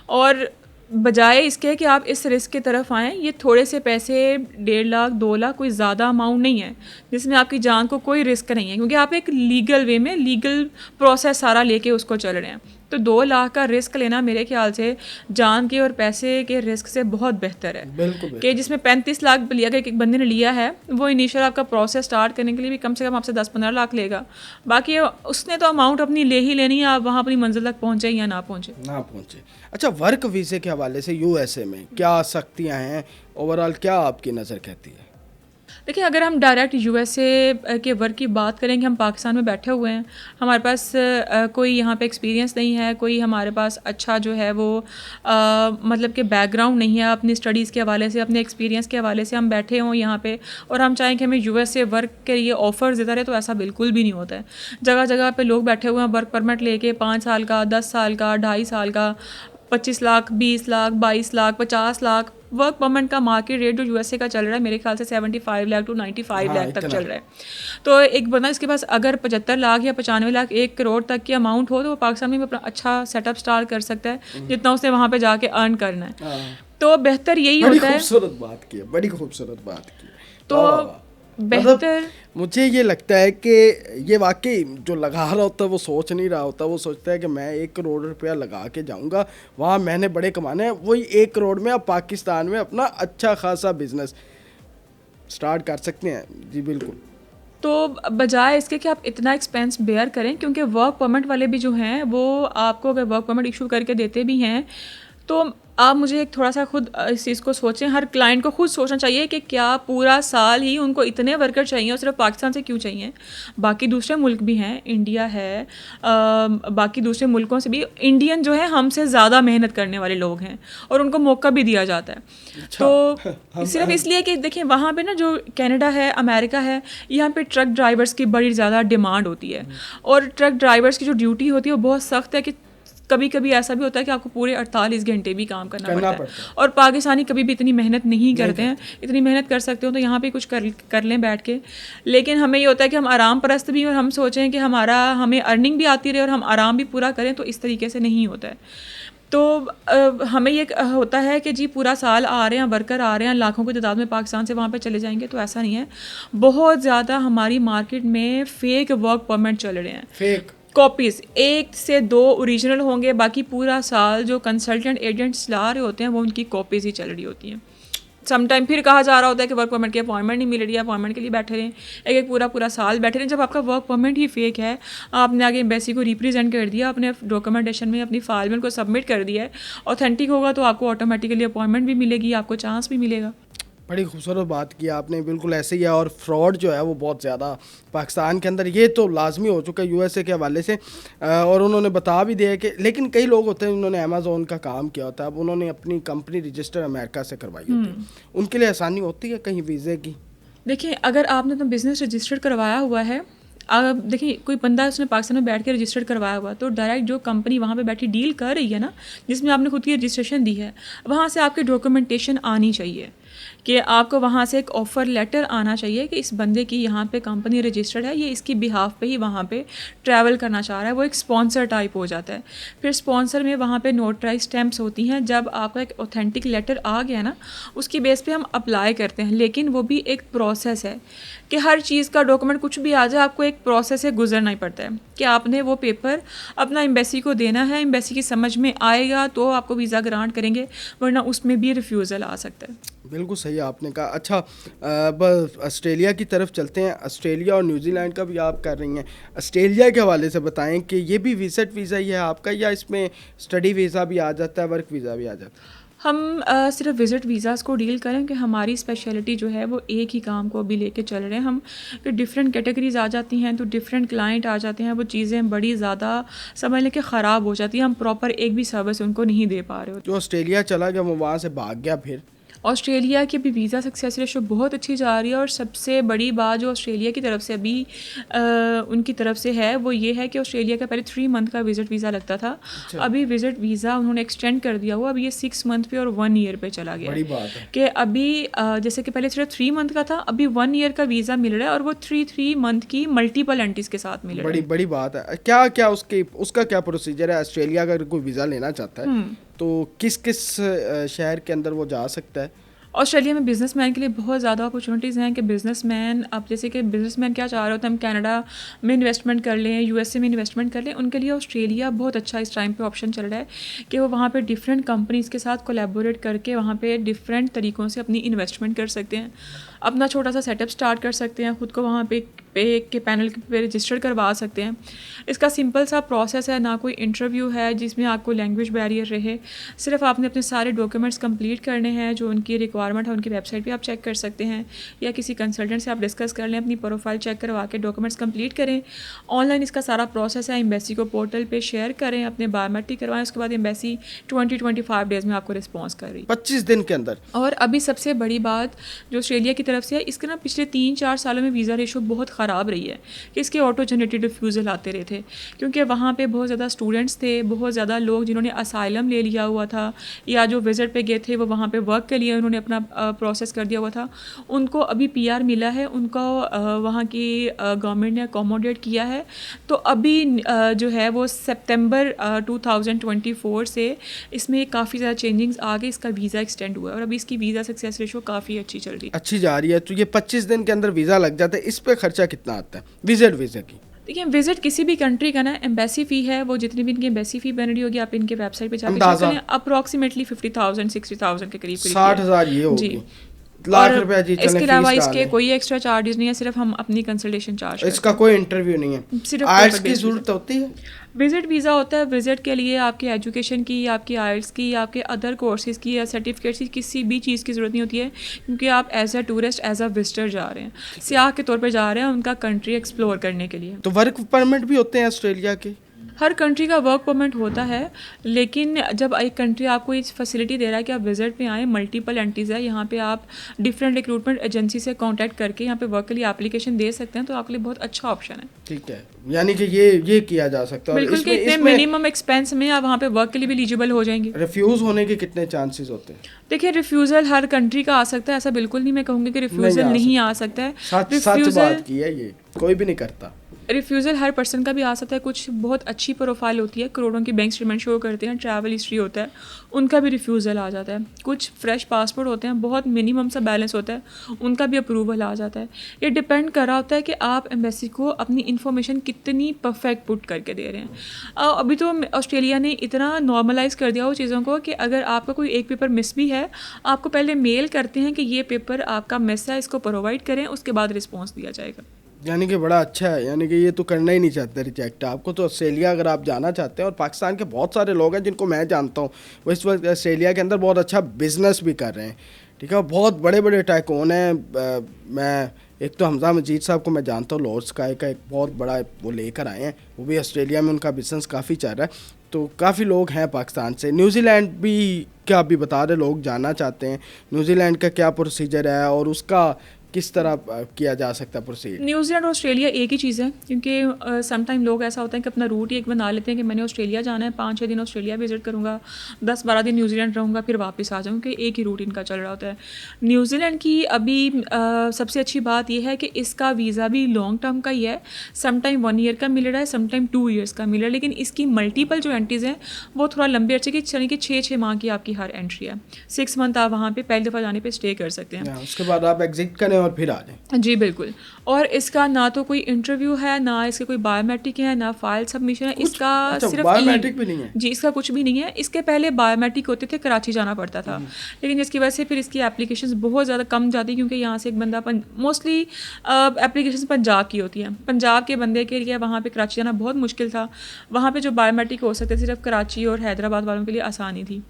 और बजाय इसके कि आप इस रिस्क की तरफ आएँ, ये थोड़े से पैसे 1.5 लाख 2 लाख कोई ज़्यादा अमाउंट नहीं है जिसमें आपकी जान को कोई रिस्क नहीं है, क्योंकि आप एक लीगल वे में लीगल प्रोसेस सारा लेके उसको चल रहे हैं। तो 2 लाख का रिस्क लेना मेरे ख्याल से जान के और पैसे के रिस्क से बहुत बेहतर है। बिल्कुल। कि जिसमें 35 लाख लिया गया, एक बंदे ने लिया है, वो इनिशियल आपका प्रोसेस स्टार्ट करने के लिए भी कम से कम आपसे 10-15 लाख लेगा। बाकी उसने तो अमाउंट अपनी ले ही लेनी है, आप वहाँ अपनी मंजिल तक पहुँचे या ना पहुँचे। अच्छा, वर्क वीज़े के हवाले से यूएसए में क्या सख्तियाँ हैं, ओवरऑल क्या आपकी नज़र कहती है? देखिए, अगर हम डायरेक्ट यूएसए के वर्क की बात करेंगे, हम पाकिस्तान में बैठे हुए हैं, हमारे पास कोई यहाँ पे एक्सपीरियंस नहीं है, कोई हमारे पास अच्छा जो है वो मतलब कि बैकग्राउंड नहीं है अपनी स्टडीज़ के हवाले से, अपने एक्सपीरियंस के हवाले से हम बैठे हों यहाँ पे और हम चाहें कि हमें यूएसए वर्क के लिए ऑफ़र्स देता रहे, तो ऐसा बिल्कुल भी नहीं होता है। जगह जगह पे लोग बैठे हुए हैं वर्क परमिट लेके 5 साल का, 10 साल का, 2.5 साल का, 25 लाख, 20 लाख, 22 लाख, 50 लाख वर्क परमिट का मार्केट रेट जो यूएसए का चल रहा है मेरे ख्याल से 75 लाख टू 95 लाख तक चल रहा है। तो एक बंदा इसके पास अगर 75 लाख या 95 लाख 1 करोड़ तक की अमाउंट हो तो वो पाकिस्तान में अपना अच्छा सेटअप स्टार्ट कर सकता है जितना उसने वहाँ पे जाके अर्न करना है। तो बेहतर यही होता है। खूबसूरत बात की, बड़ी खूबसूरत बात की। तो बेहतर मुझे ये लगता है कि ये वाकई जो लगा रहा होता है वो सोच नहीं रहा होता, वो सोचता है कि मैं 1 करोड़ रुपया लगा के जाऊंगा वहाँ, मैंने बड़े कमाने हैं, वही 1 करोड़ में आप पाकिस्तान में अपना अच्छा खासा बिजनेस स्टार्ट कर सकते हैं। जी बिल्कुल। तो बजाय इसके कि आप इतना एक्सपेंस बेयर करें, क्योंकि वर्क परमिट वाले भी जो हैं वो आपको अगर वर्क परमिट इशू करके देते भी हैं तो आप मुझे एक थोड़ा सा खुद इस चीज़ को सोचें, हर क्लाइंट को खुद सोचना चाहिए कि क्या पूरा साल ही उनको इतने वर्कर चाहिए और सिर्फ पाकिस्तान से क्यों चाहिए। बाकी दूसरे मुल्क भी हैं, इंडिया है, बाकी दूसरे मुल्कों से भी इंडियन जो है हमसे ज़्यादा मेहनत करने वाले लोग हैं और उनको मौका भी दिया जाता है। अच्छा। तो सिर्फ इसलिए कि देखिए वहाँ पे ना जो कनाडा है, अमेरिका है, यहाँ पे ट्रक ड्राइवर्स की बड़ी ज़्यादा डिमांड होती है और ट्रक ड्राइवर्स की जो ड्यूटी होती है वो बहुत सख्त है कि कभी कभी ऐसा भी होता है कि आपको पूरे 48 घंटे भी काम करना पड़ता है। और पाकिस्तानी कभी भी इतनी मेहनत नहीं करते हैं। इतनी मेहनत कर सकते हो तो यहाँ पे कुछ कर लें बैठ के। लेकिन हमें ये होता है कि हम आराम परस्त भी और हम सोचें कि हमें अर्निंग भी आती रहे और हम आराम भी पूरा करें, तो इस तरीके से नहीं होता है। तो हमें ये होता है कि जी पूरा साल आ रहे हैं, वर्कर आ रहे हैं, लाखों की तादाद में पाकिस्तान से वहाँ पे चले जाएंगे, तो ऐसा नहीं है। बहुत ज़्यादा हमारी मार्केट में फ़ेक वर्क परमिट चल रहे हैं, फेक कॉपीज़, 1 से 2 ओरिजिनल होंगे, बाकी पूरा साल जो कंसल्टेंट एजेंट्स ला रहे होते हैं वो उनकी कॉपीज़ ही चल रही होती हैं। समटाइम फिर कहा जा रहा होता है कि वर्क परमिट की अपॉइंटमेंट नहीं मिल रही है, अपॉइंटमेंट के लिए बैठे रहें, एक पूरा साल बैठे रहें। जब आपका वर्क परमिट ही फेक है, आपने आगे एम्बेसी को रिप्रेजेंट कर दिया, अपने डॉक्यूमेंटेशन में अपनी फाइल में उनको सबमिट कर दिया है, ऑथेंटिक होगा तो आपको ऑटोमेटिकली अपॉइंटमेंट भी मिलेगी, आपको चांस भी मिलेगा। बड़ी खूबसूरत बात की आपने, बिल्कुल ऐसे ही है। और फ्रॉड जो है वो बहुत ज़्यादा पाकिस्तान के अंदर ये तो लाजमी हो चुका है यूएसए के हवाले से। और उन्होंने बता भी दिया कि लेकिन कई लोग होते हैं उन्होंने अमेज़ोन का काम किया होता है, अब उन्होंने अपनी कंपनी रजिस्टर अमेरिका से करवाई होती है, उनके लिए आसानी होती है कहीं वीज़े की? देखिए, अगर आपने अपना बिज़नेस रजिस्टर्ड करवाया हुआ है, देखिए कोई बंदा उसने पाकिस्तान में बैठ के रजिस्टर्ड करवाया हुआ, तो डायरेक्ट जो कंपनी वहाँ पे बैठी डील कर रही है ना, जिसमें आपने खुद की रजिस्ट्रेशन दी है, वहाँ से आपकी डॉक्यूमेंटेशन आनी चाहिए कि आपको वहाँ से एक ऑफ़र लेटर आना चाहिए कि इस बंदे की यहाँ पे कंपनी रजिस्टर्ड है, ये इसकी बिहाफ पे ही वहाँ पे ट्रैवल करना चाह रहा है। वो एक स्पॉन्सर टाइप हो जाता है। फिर स्पॉन्सर में वहाँ पे नोटराइज स्टैम्प्स होती हैं। जब आपका एक ऑथेंटिक लेटर आ गया ना, उसकी बेस पे हम अप्लाई करते हैं, लेकिन वो भी एक प्रोसेस है कि हर चीज़ का डॉक्यूमेंट कुछ भी आ जाए, आपको एक प्रोसेस से गुजरना ही पड़ता है कि आपने वो पेपर अपना एम्बेसी को देना है, एम्बेसी की समझ में आएगा तो आपको वीज़ा ग्रांट करेंगे, वरना उसमें भी रिफ्यूज़ल आ सकता है। बिल्कुल सही आपने कहा। अच्छा, बस ऑस्ट्रेलिया की तरफ चलते हैं। ऑस्ट्रेलिया और न्यूजीलैंड का भी आप कर रही हैं। ऑस्ट्रेलिया के हवाले से बताएं कि ये भी विजिट वीज़ा ही है आपका, या इसमें स्टडी वीज़ा भी आ जाता है, वर्क वीज़ा भी आ जाता है? हम सिर्फ विज़िट वीज़ाज़ को डील करें कि हमारी स्पेशलिटी जो है वो एक ही काम को अभी लेके चल रहे हैं हम, कि डिफरेंट कैटेगरीज आ जाती हैं तो डिफरेंट क्लाइंट आ जाते हैं, वो चीज़ें बड़ी ज़्यादा समझ लें कि ख़राब हो जाती हैं, हम प्रॉपर एक भी सर्विस उनको नहीं दे पा रहे हो। जो ऑस्ट्रेलिया चला गया वो वहाँ से भाग गया, फिर ऑस्ट्रेलिया की अभी वीज़ा सक्सेस रेशो बहुत अच्छी जा रही है। और सबसे बड़ी बात जो ऑस्ट्रेलिया की तरफ से अभी उनकी तरफ से है वो ये है कि ऑस्ट्रेलिया का पहले 3 मंथ का विज़िट वीज़ा लगता था। अच्छा। अभी विज़िट वीज़ा उन्होंने एक्सटेंड कर दिया हुआ, अभी ये 6 मंथ पे और 1 ईयर पे चला गया। बड़ी बात है कि अभी जैसे कि पहले सिर्फ 3 मंथ का था, अभी 1 ईयर का वीज़ा मिल रहा है और वो 3 मंथ की मल्टीपल एंट्रीज के साथ मिल रहा है। बड़ी बात है। क्या उसका क्या प्रोसीजर है? ऑस्ट्रेलिया का अगर कोई वीज़ा लेना चाहता है तो किस शहर के अंदर वो जा सकता है? ऑस्ट्रेलिया में बिजनेसमैन के लिए बहुत ज़्यादा अपॉर्चुनिटीज़ हैं कि बिजनेसमैन, अब जैसे कि बिजनेसमैन क्या चाह रहे होते हैं, हम कनाडा में इन्वेस्टमेंट कर लें, यूएसए में इन्वेस्टमेंट कर लें, उनके लिए ऑस्ट्रेलिया बहुत अच्छा इस टाइम पे ऑप्शन चल रहा है कि वो वहाँ पे डिफरेंट कंपनीज़ के साथ कोलैबोरेट करके वहाँ पे डिफरेंट तरीक़ों से अपनी इन्वेस्टमेंट कर सकते हैं, अपना छोटा सा सेटअप स्टार्ट कर सकते हैं, ख़ुद को वहाँ पे पे के पैनल पे रजिस्टर करवा सकते हैं। इसका सिंपल सा प्रोसेस है, ना कोई इंटरव्यू है जिसमें आपको लैंग्वेज बैरियर रहे। सिर्फ आपने अपने सारे डॉक्यूमेंट्स कंप्लीट करने हैं, जो उनकी रिक्वायरमेंट है उनकी वेबसाइट पे आप चेक कर सकते हैं, या किसी कंसल्टेंट से आप डिस्कस कर लें, अपनी प्रोफाइल चेक करवा के डॉक्यूमेंट्स कंप्लीट करें। ऑनलाइन इसका सारा प्रोसेस है, एम्बेसी को पोर्टल पे शेयर करें, अपने बायोमेट्रिक करवाएं, उसके बाद एम्बेसी 20-25 डेज़ में आपको रिस्पॉन्स कर रही है, 25 दिन के अंदर। और अभी सबसे बड़ी बात जो ऑस्ट्रेलिया की तरफ से है, इसके ना पिछले 3-4 सालों में वीज़ा रेशो बहुत ख़राब रही है कि इसके ऑटो जनरेटेड रिफ्यूज़ल आते रहे थे, क्योंकि वहाँ पे बहुत ज़्यादा स्टूडेंट्स थे, बहुत ज़्यादा लोग जिन्होंने असाइलम ले लिया हुआ था या जो विज़िट पे गए थे वो वहाँ पे वर्क के लिए उन्होंने अपना प्रोसेस कर दिया हुआ था, उनको अभी पीआर मिला है, उनको वहाँ की गवर्नमेंट ने अकोमोडेट किया है। तो अभी जो है वो सितंबर 2024 से इसमें काफ़ी ज़्यादा चेंजिंग्स आ गए, इसका वीज़ा एक्सटेंड हुआ है और अभी इसकी वीज़ा सक्सेस रेशो काफ़ी अच्छी चल रही है, अच्छी जा रही है। तो ये 25 दिन के अंदर वीज़ा लग जाता है, इस पे खर्चा कितना आता है विजिट वीज़ा की? देखिए विजिट किसी भी कंट्री का ना एम्बेसी फ़ी है, वो जितनी भी इनकी एम्बेसी फ़ी बन रही होगी आप इनके वेबसाइट पे जाकर चेक करें, अप्रॉक्सीमेटली 50,000-60,000 के करीब 60,000 ये होगी। जी, लाख रुपया जी, इसके अलावा इसके कोई एक्स्ट्रा चार्जेस नहीं है, सिर्फ हम अपनी कंसल्टेशन चार्ज, इसका कोई इंटरव्यू नहीं है, सिर्फ आइल्स की जरूरत होती है। विजिट वीज़ा होता है, विजिट के लिए आपकी एजुकेशन की, आपकी आइल्स की, आपके अदर कोर्सेज़ की या सर्टिफिकेट्स की किसी भी चीज़ की ज़रूरत नहीं होती है, क्योंकि आप as a tourist, as a visitor जा रहे हैं, सियाह के तौर पे जा रहे हैं उनका कंट्री एक्सप्लोर करने के लिए। तो वर्क परमिट भी होते हैं ऑस्ट्रेलिया के? हर कंट्री का वर्क परमिट होता है, लेकिन जब एक कंट्री आपको इस फैसिलिटी दे रहा है कि आप विजिट पे आएँ, मल्टीपल एंट्रीज़ है यहाँ पे, आप डिफरेंट रिक्रूटमेंट एजेंसी से कांटेक्ट करके यहाँ पे वर्क के लिए एप्लीकेशन दे सकते हैं, तो आपके लिए बहुत अच्छा ऑप्शन है। ठीक है, यानी कि ये किया जा सकता है। बिल्कुल कि इतने मिनिमम एक्सपेंस में आप वहाँ पे वर्क के लिए भी एलिजिबल हो जाएंगे। रिफ्यूज़ होने के कितने चांसेस होते हैं? देखिए रिफ्यूज़ल हर कंट्री का आ सकता है, ऐसा बिल्कुल नहीं मैं कहूँगी कि रिफ्यूज़ल नहीं आ सकता है। सच बात की है, ये कोई भी नहीं करता। रिफ्यूज़ल हर पर्सन का भी आ सकता है, कुछ बहुत अच्छी प्रोफाइल होती है, करोड़ों की बैंक स्टेटमेंट शो करते हैं, ट्रैवल हिस्ट्री होता है, उनका भी रिफ्यूज़ल आ जाता है। कुछ फ्रेश पासपोर्ट होते हैं, बहुत मिनिमम सा बैलेंस होता है, उनका भी अप्रूवल आ जाता है। ये डिपेंड कर रहा होता है कि आप एम्बेसी को अपनी इन्फॉर्मेशन कितनी परफेक्ट पुट करके दे रहे हैं। अभी तो ऑस्ट्रेलिया ने इतना नॉर्मलाइज़ कर दिया हो चीज़ों को कि अगर आपका कोई एक पेपर मिस भी है, आपको पहले मेल करते हैं कि ये पेपर आपका मिस है, इसको प्रोवाइड करें, उसके बाद रिस्पॉन्स दिया जाएगा। यानी कि बड़ा अच्छा है, यानी कि ये तो करना ही नहीं चाहते रिजेक्ट आपको। तो ऑस्ट्रेलिया अगर आप जाना चाहते हैं, और पाकिस्तान के बहुत सारे लोग हैं जिनको मैं जानता हूँ, वो इस वक्त ऑस्ट्रेलिया के अंदर बहुत अच्छा बिजनेस भी कर रहे हैं, ठीक है, बहुत बड़े बड़े टाइकून हैं। मैं एक तो हमजा मजीद साहब को मैं जानता हूँ, लॉर्ड स्काई का एक बहुत बड़ा वो लेकर आए हैं, वो भी ऑस्ट्रेलिया में उनका बिजनेस काफ़ी चल रहा है। तो काफ़ी लोग हैं पाकिस्तान से, न्यूजीलैंड भी क्या अभी बता रहे लोग जाना चाहते हैं, न्यूजीलैंड का क्या प्रोसीजर है और उसका किस तरह किया जा सकता है प्रोसीड? न्यूजीलैंड और ऑस्ट्रेलिया एक ही चीज़ है, क्योंकि समटाइम लोग ऐसा होता है कि अपना रूट ही एक बना लेते हैं कि मैंने ऑस्ट्रेलिया जाना है, 5-6 दिन ऑस्ट्रेलिया विजिट करूँगा, 10-12 दिन न्यूजीलैंड रहूँगा, फिर वापस आ जाऊँगा, कि एक ही रूट इनका चल रहा होता है। न्यूजीलैंड की अभी सबसे अच्छी बात यह है कि इसका वीज़ा भी लॉन्ग टर्म का ही है, समटाइम 1 ईयर का मिल रहा है, समटाइम 2 ईयर्स का मिल रहा है, लेकिन इसकी मल्टीपल जो एंट्रीज़ हैं वो थोड़ा लंबे अर्से की, यानी कि 6-6 माह की आपकी हर एंट्री है। 6 मंथ आप वहाँ पर पहली दफ़ा जाने पर स्टे कर सकते हैं, उसके बाद आप एग्जिट करें और फिर आ जाएँ। जी बिल्कुल। और इसका ना तो कोई इंटरव्यू है, ना इसके कोई बायोमेट्रिक है, ना फाइल सबमिशन है, इसका सिर्फ बायोमेट्रिक भी नहीं है जी, इसका कुछ भी नहीं है। इसके पहले बायोमेट्रिक होते थे, कराची जाना पड़ता था, लेकिन जिसकी वजह से फिर इसकी एप्लीकेशंस बहुत ज़्यादा कम जाती, क्योंकि यहाँ से एक बंदा मोस्टली एप्लीकेशंस पंजाब की होती हैं, पंजाब के बंदे के लिए वहाँ पे कराची जाना बहुत मुश्किल था। वहाँ पे जो बायोमेट्रिक हो सकते सिर्फ कराची और हैदराबाद वालों के लिए आसानी थी।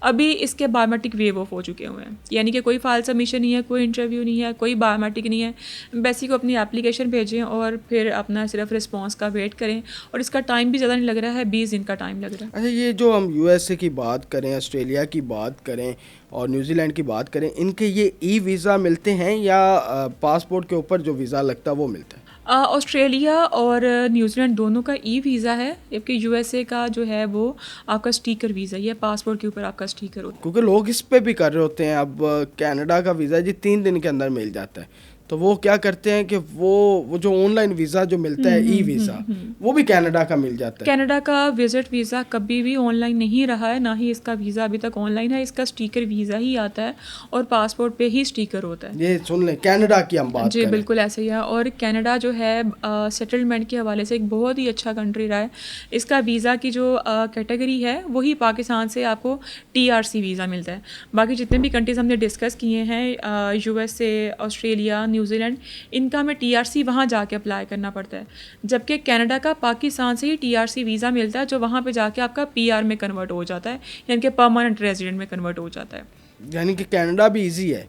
अभी इसके बायोमेट्रिक वेव ऑफ हो चुके हुए हैं, यानी कि कोई फाइल सबमिशन नहीं है, कोई इंटरव्यू नहीं है, कोई बायोमेट्रिक नहीं है। एम्बेसी को अपनी एप्लीकेशन भेजें और फिर अपना सिर्फ रिस्पांस का वेट करें, और इसका टाइम भी ज़्यादा नहीं लग रहा है, 20 दिन का टाइम लग रहा है। अच्छा, ये जो हम यूएसए की बात करें, ऑस्ट्रेलिया की बात करें और न्यूजीलैंड की बात करें, इनके ये ई वीज़ा मिलते हैं या पासपोर्ट के ऊपर जो वीज़ा लगता है वो मिलता है? ऑस्ट्रेलिया और न्यूजीलैंड दोनों का ई वीज़ा है, जबकि यूएसए का जो है वो आपका स्टिकर वीज़ा, ये पासपोर्ट के ऊपर आपका स्टिकर होता है। क्योंकि लोग इस पे भी कर रहे होते हैं। अब कनाडा का वीज़ा जी 3 दिन के अंदर मिल जाता है, तो वो क्या करते हैं कि वो जो ऑनलाइन वीज़ा जो मिलता है ई वीज़ा, वो भी कनाडा का मिल जाता है। कनाडा का विजिट वीज़ा कभी भी ऑनलाइन नहीं रहा है, ना ही इसका वीज़ा अभी तक ऑनलाइन है, इसका स्टिकर वीज़ा ही आता है और पासपोर्ट पे ही स्टिकर होता है। ये सुन लें, कनाडा की हम बात जी बिल्कुल ऐसे ही है। और कनाडा जो है सेटलमेंट के हवाले से एक बहुत ही अच्छा कंट्री रहा है। इसका वीज़ा की जो कैटेगरी है वही पाकिस्तान से आपको TRC वीज़ा मिलता है। बाकी जितने भी कंट्रीज़ हमने डिस्कस किए हैं, USA, ऑस्ट्रेलिया, न्यूजीलैंड, इनका हमें TRC वहाँ जाके अप्लाई करना पड़ता है, जबकि कनाडा का पाकिस्तान से ही TRC वीज़ा मिलता है, जो वहाँ पे जाके आपका PR में कन्वर्ट हो जाता है, यानी कि परमानेंट रेजिडेंट में कन्वर्ट हो जाता है। यानी कि कनाडा भी इजी है।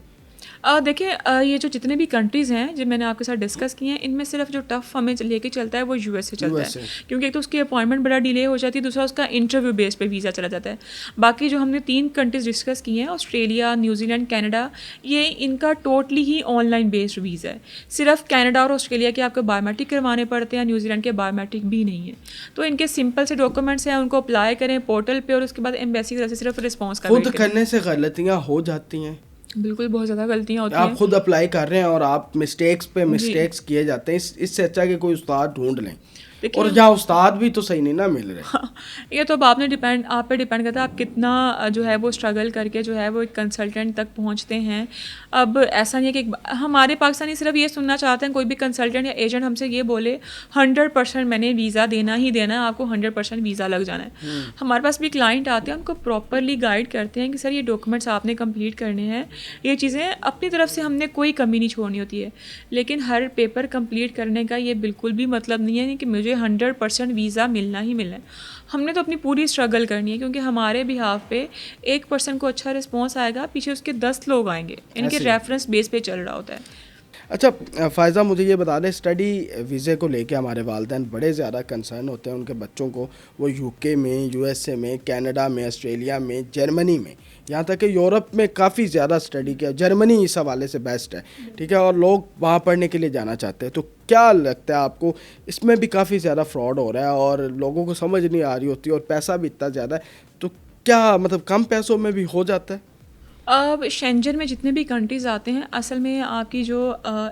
देखिए, ये जो जितने भी कंट्रीज़ हैं जो मैंने आपके साथ डिस्कस किए हैं, इनमें सिर्फ जो टफ हमें लेके चलता है वो USA चलता USA है, क्योंकि एक तो उसकी अपॉइंटमेंट बड़ा डिले हो जाती है, दूसरा उसका इंटरव्यू बेस पे वीज़ा चला जाता है। बाकी जो हमने 3 कंट्रीज़ डिस्कस किए हैं, ऑस्ट्रेलिया, न्यूजीलैंड, कनाडा, ये इनका टोटली ही ऑनलाइन बेस्ड वीज़ा है। सिर्फ कनाडा और ऑस्ट्रेलिया के आपको बायोमेट्रिक करवाने पड़ते हैं, न्यूजीलैंड के बायोमेट्रिक भी नहीं है। तो इनके सिंपल से डॉक्यूमेंट्स हैं, उनको अप्लाई करें पोर्टल पर, और उसके बाद एम्बेसी की तरफ से सिर्फ रिस्पॉन्स का खुद करने से गलतियाँ हो जाती हैं। बिल्कुल, बहुत ज़्यादा गलतियाँ होती हैं। आप खुद अप्लाई कर रहे हैं और आप मिस्टेक्स पे मिस्टेक्स किए जाते हैं। इससे अच्छा कि कोई उस्ताद ढूंढ लें, और जहाँ उस्ताद भी तो सही नहीं ना मिल रहे। हाँ, ये तो अब आप पे डिपेंड करता है आप कितना जो है वो स्ट्रगल करके जो है वो एक कंसल्टेंट तक पहुंचते हैं। अब ऐसा नहीं है कि हमारे पाकिस्तानी सिर्फ ये सुनना चाहते हैं, कोई भी कंसल्टेंट या एजेंट हमसे ये बोले 100% मैंने वीज़ा देना ही देना है, आपको 100% वीज़ा लग जाना है। हमारे पास भी क्लाइंट आते हैं, उनको प्रॉपरली गाइड करते हैं कि सर ये डॉक्यूमेंट्स आपने कंप्लीट करने हैं, ये चीज़ें अपनी तरफ से हमने कोई कमी नहीं छोड़नी होती है। लेकिन हर पेपर कंप्लीट करने का ये बिल्कुल भी मतलब नहीं है कि मुझे 100% वीज़ा मिलना ही मिलना है। हमने तो अपनी पूरी स्ट्रगल करनी है, क्योंकि हमारे बिहाफ पे 1% को अच्छा रिस्पॉन्स आएगा, पीछे उसके 10 लोग आएंगे, इनके रेफरेंस बेस पे चल रहा होता है। अच्छा फ़ायज़ा, मुझे ये बता दें, स्टडी वीज़े को लेके हमारे वालिदैन बड़े ज़्यादा कंसर्न होते हैं उनके बच्चों को, वो UK में, USA में, कनाडा में, ऑस्ट्रेलिया में, जर्मनी में, यहाँ तक कि यूरोप में काफ़ी ज़्यादा स्टडी किया। जर्मनी इस हवाले से बेस्ट है, ठीक है, और लोग वहाँ पढ़ने के लिए जाना चाहते हैं। तो क्या लगता है आपको, इसमें भी काफ़ी ज़्यादा फ्रॉड हो रहा है और लोगों को समझ नहीं आ रही होती और पैसा भी इतना ज़्यादा है, तो क्या मतलब कम पैसों में भी हो जाता है? अब शेंजन में जितने भी कंट्रीज़ आते हैं, असल में आपकी जो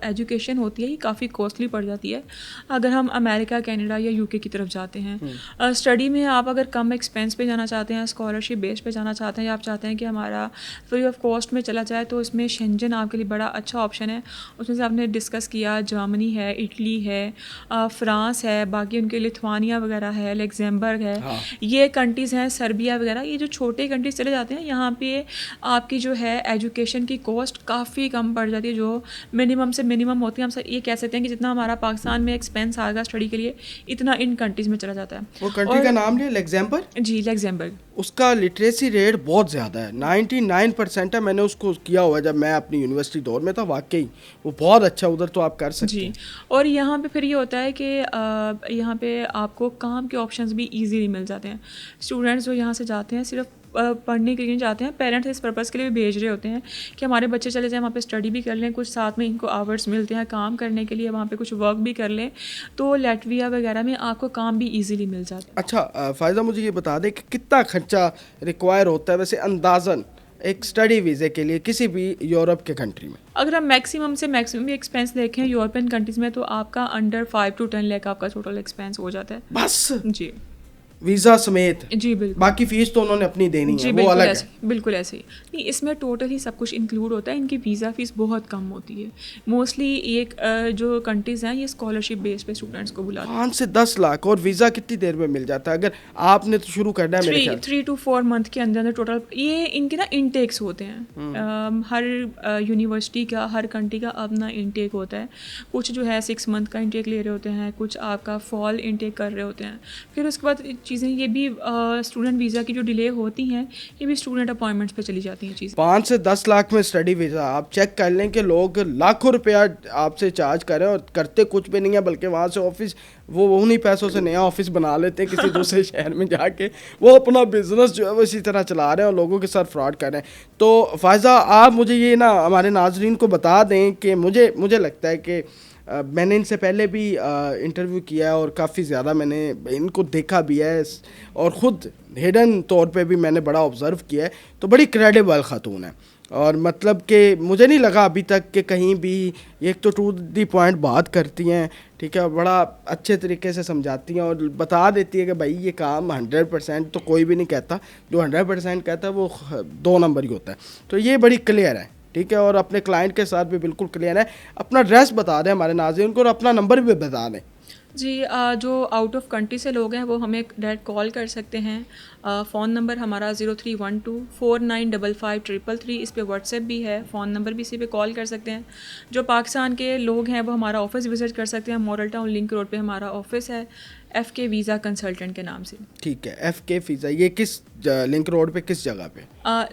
एजुकेशन होती है ये काफ़ी कॉस्टली पड़ जाती है। अगर हम अमेरिका, कनाडा या UK की तरफ जाते हैं, स्टडी में आप अगर कम एक्सपेंस पे जाना चाहते हैं, स्कॉलरशिप बेस पे जाना चाहते हैं, या आप चाहते हैं कि हमारा फ्री ऑफ कॉस्ट में चला जाए, तो इसमें शेंजन आपके लिए बड़ा अच्छा ऑप्शन है। उसमें से आपने डिस्कस किया, जर्मनी है, इटली है, फ्रांस है, बाकी उनके लिथुआनिया वगैरह है, लग्जमबर्ग है। हाँ। ये कंट्रीज़ हैं, सर्बिया वगैरह, ये जो छोटे कंट्रीज चले जाते हैं, यहाँ पे आपकी जो है एजुकेशन की कॉस्ट काफ़ी कम पड़ जाती है, जो मिनिमम से मिनिमम होती है। हम ये कह सकते हैं कि जितना हमारा पाकिस्तान में एक्सपेंस आएगा स्टडी के लिए, इतना इन कंट्रीज़ में चला जाता है। वो कंट्री का नाम लिया, लग्जमबर्ग? जी, लग्जमबर्ग। उसका लिटरेसी रेट बहुत ज़्यादा है, 99% है। मैंने उसको किया हुआ है जब मैं अपनी यूनिवर्सिटी दौर में था, वाकई वो बहुत अच्छा, उधर तो आप कर सकते हैं। और यहाँ पे फिर ये होता है कि यहाँ पे आपको काम के ऑप्शंस भी इजीली मिल जाते हैं। स्टूडेंट्स जो यहाँ से जाते हैं सिर्फ पढ़ने के लिए जाते हैं, पेरेंट्स इस पर्पज़ के लिए भी भेज रहे होते हैं कि हमारे बच्चे चले जाएं वहाँ पे स्टडी भी कर लें, कुछ साथ में इनको आवर्स मिलते हैं काम करने के लिए, वहाँ पे कुछ वर्क भी कर लें, तो लैटविया वगैरह में आपको काम भी इजीली मिल जाता है। अच्छा फ़ायज़ा, मुझे ये बता दें कि कितना खर्चा रिक्वायर होता है वैसे अंदाज़न एक स्टडी वीज़े के लिए किसी भी यूरोप के कंट्री में? अगर हम मैक्सिमम से मैक्सिमम भी एक्सपेंस देखें यूरोपियन कंट्रीज़ में, तो आपका अंडर 5 to 10 लाख आपका टोटल एक्सपेंस हो जाता है बस जी, वीज़ा समेत? जी बिल्कुल। बाकी फ़ीस तो उन्होंने अपनी देनी है, वो अलग है। बिल्कुल ऐसे ही नहीं, इसमें टोटल ही सब कुछ इंक्लूड होता है। इनकी वीज़ा फ़ीस बहुत कम होती है। मोस्टली एक जो कंट्रीज़ हैं ये स्कॉलरशिप बेस पे स्टूडेंट्स को बुलाते हैं। 5 से 10 लाख, और वीज़ा कितनी देर में मिल जाता है अगर आपने तो शुरू करना है? मेरे ख्याल 3 to 4 मंथ के अंदर टोटल ये इनके ना इनटेक्स होते हैं। हर यूनिवर्सिटी का, हर कंट्री का अपना इनटेक होता है। कुछ जो है 6 मंथ का इनटेक ले रहे होते हैं, कुछ आपका फॉल इनटेक कर रहे होते हैं। फिर उसके बाद चीज़ें ये भी स्टूडेंट वीज़ा की जो डिले होती हैं, ये भी स्टूडेंट अपॉइंटमेंट्स पे चली जाती हैं चीज़ें। 5 से 10 लाख में स्टडी वीज़ा, आप चेक कर लें कि लोग लाखों रुपया आपसे चार्ज कर रहे हैं और करते कुछ भी नहीं है, बल्कि वहाँ से ऑफिस वो उन्हीं पैसों से नया ऑफिस बना लेते हैं किसी दूसरे शहर में जाके, वो अपना बिजनेस जो है वो इसी तरह चला रहे हैं और लोगों के साथ फ्रॉड कर रहे हैं। तो फ़ायज़ा, आप मुझे ये ना हमारे नाजरीन को बता दें कि मुझे लगता है कि मैंने इनसे पहले भी इंटरव्यू किया है और काफ़ी ज़्यादा मैंने इनको देखा भी है और ख़ुद हिडन तौर पे भी मैंने बड़ा ऑब्ज़र्व किया है। तो बड़ी क्रेडिबल ख़ातून है और मतलब कि मुझे नहीं लगा अभी तक कि कहीं भी, एक तो टू दी पॉइंट बात करती हैं, ठीक है, बड़ा अच्छे तरीके से समझाती हैं और बता देती है कि भाई ये काम 100% तो कोई भी नहीं कहता, जो 100% कहता है वो 2 नंबर ही होता है। तो ये बड़ी क्लियर है, ठीक है, और अपने क्लाइंट के साथ भी बिल्कुल क्लियर है। अपना एड्रेस बता दें हमारे नाज़रीन को और अपना नंबर भी बता दें। जी जो आउट ऑफ कंट्री से लोग हैं वो हमें डायरेक्ट कॉल कर सकते हैं। फ़ोन नंबर हमारा 0312495533, इस पे व्हाट्सएप भी है, फ़ोन नंबर भी इसी पे कॉल कर सकते हैं। जो पाकिस्तान के लोग हैं वो हमारा ऑफ़िस विज़िट कर सकते हैं। मॉडल टाउन लिंक रोड पे हमारा ऑफ़िस है, FK वीज़ा कंसल्टेंट के नाम से। ठीक है, FK वीज़ा, ये किस लिंक रोड पे, किस जगह पे?